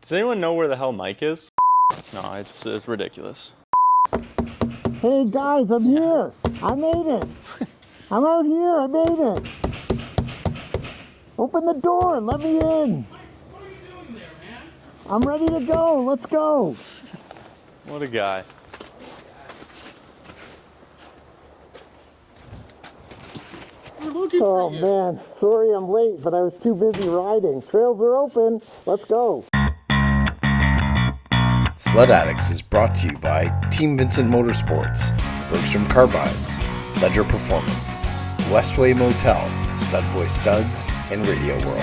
Does anyone know where the hell Mike is? No, it's ridiculous. Hey guys, I'm here. I made it. I'm out here. I made it. Open the door and let me in. Mike, what are you doing there, man? I'm ready to go. Let's go. What a guy. We're looking Oh for you. man, sorry I'm late, but I was too busy riding. Trails are open. Let's go. Sledaddicz is brought to you by Team Vincent Motorsports, Bergstrom Carbines, Ledger Performance, Westway Motel, Stud Boy Studs, and Radio World.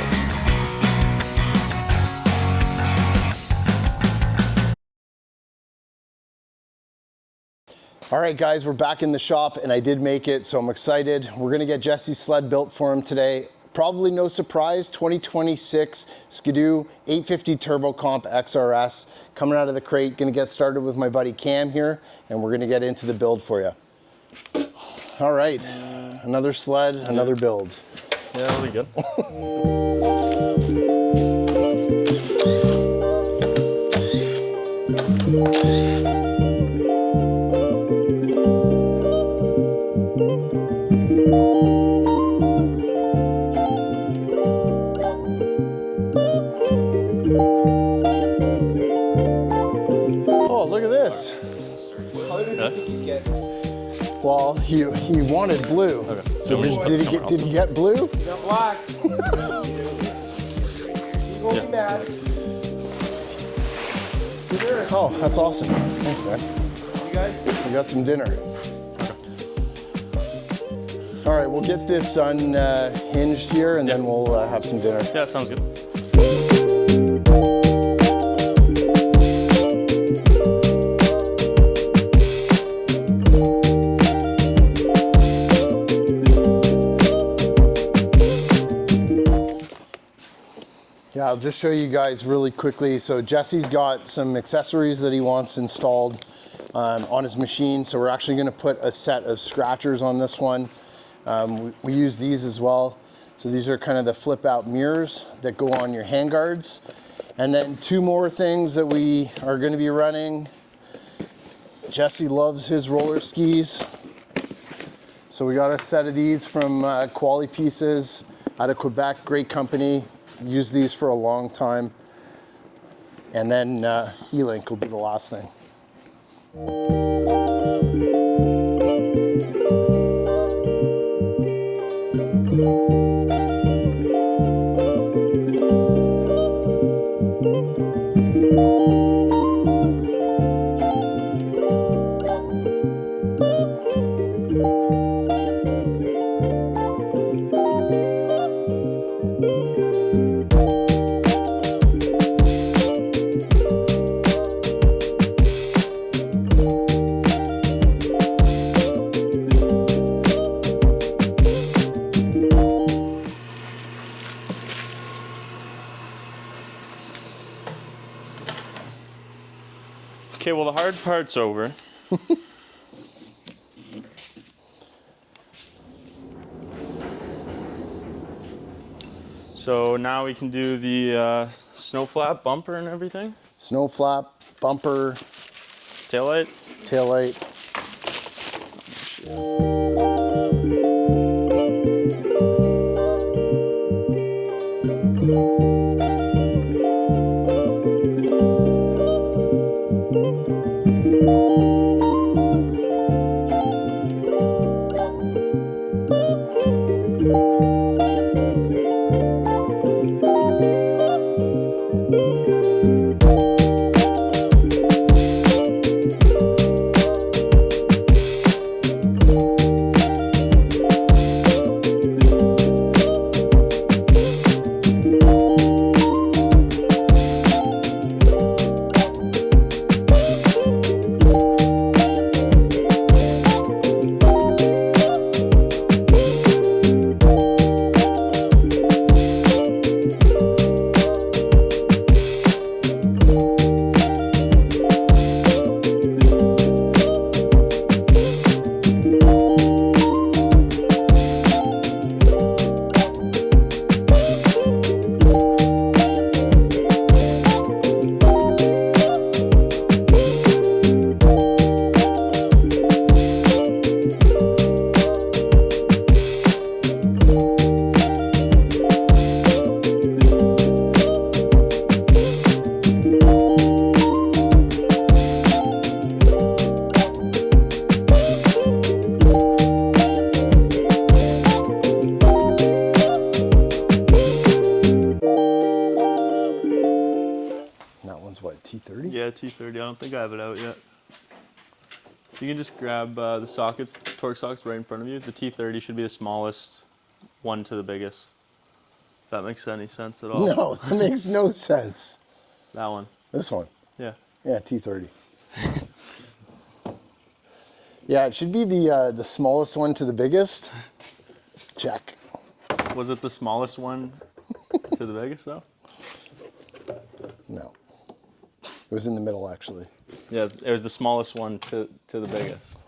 All right, guys, we're back in the shop, and I did make it, so I'm excited. We're gonna get Jesse's sled built for him today. Probably no surprise, 2026 Skidoo 850 Turbo Comp XRS coming out of the crate. Gonna get started with my buddy Cam here, and we're gonna get into the build for you. All right, another sled, another build. Yeah, that'll be good. Oh, look at this. Well, he wanted blue. Okay. So we just Did he get blue? Got black. He won't be mad. Oh, that's awesome. Thanks, man. You guys? We got some dinner. All right, we'll get this unhinged here, and then we'll have some dinner. Yeah, sounds good. Yeah, I'll just show you guys really quickly. So Jesse's got some accessories that he wants installed on his machine. So we're actually gonna put a set of scratchers on this one. We use these as well. So these are kind of the flip out mirrors that go on your handguards. And then two more things that we are gonna be running. Jesse loves his roller skis. So we got a set of these from Quality Pieces out of Quebec, great company. Used these for a long time. And then LinQ will be the last thing. Okay, well, the hard part's over. So now we can do the snow flap bumper and everything. Snow flap, bumper, Taillight. taillight. one's what, T30? Yeah, T30. I don't think I have it out yet. You can just grab the sockets, torque sockets right in front of you. The T30 should be the smallest one to the biggest. If that makes any sense at all. No, that makes no sense. That one. This one. Yeah. Yeah, T30. Yeah, it should be the smallest one to the biggest. Check. Was it the smallest one to the biggest though? No. It was in the middle actually. Yeah, it was the smallest one to the biggest.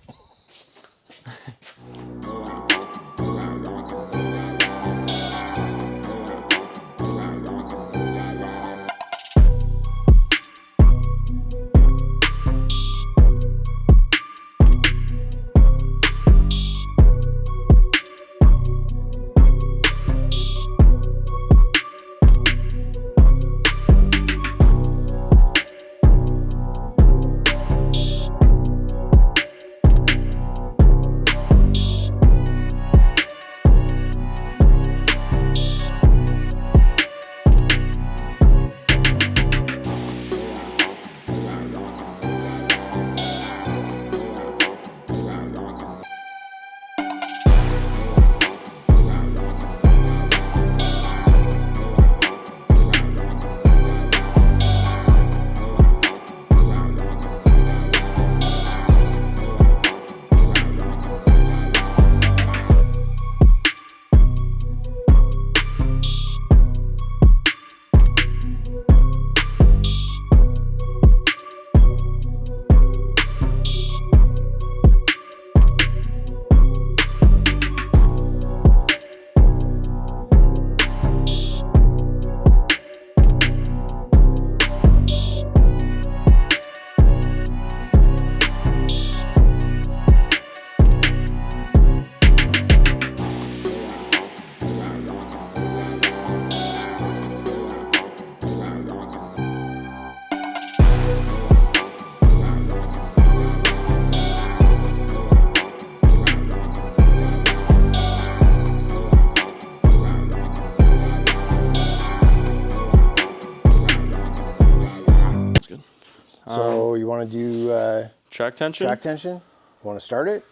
So you want to do Track tension? track tension? You want to start it?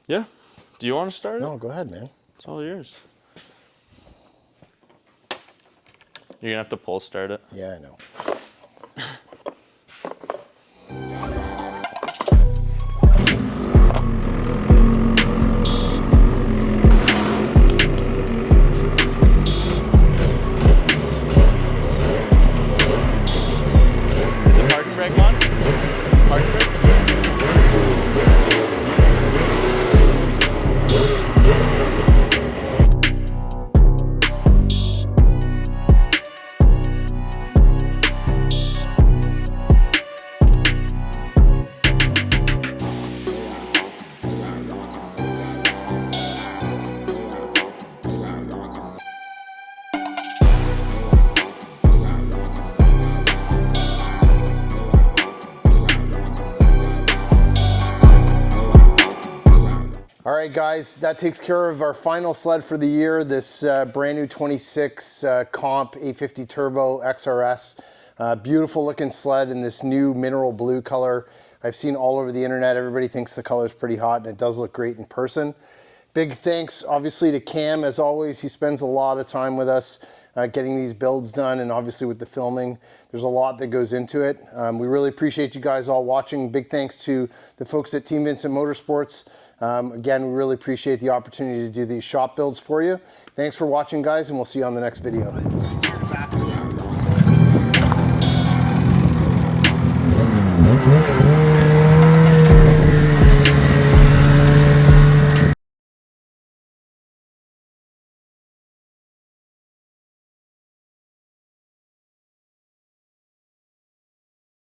Yeah. Do you want to start it? No, go ahead, man. It's all yours. You're gonna have to pull start it. Yeah, I know. Is it parking brake on? Parking brake? All right, guys, that takes care of our final sled for the year, this brand new 26 Comp 850 Turbo XRS. Beautiful looking sled in this new mineral blue color. I've seen all over the internet. Everybody thinks the color is pretty hot, and it does look great in person. Big thanks, obviously, to Cam. As always, he spends a lot of time with us getting these builds done, and obviously with the filming, there's a lot that goes into it. We really appreciate you guys all watching. Big thanks to the folks at Team Vincent Motorsports. Again, we really appreciate the opportunity to do these shop builds for you. Thanks for watching, guys, and we'll see you on the next video. Thank you.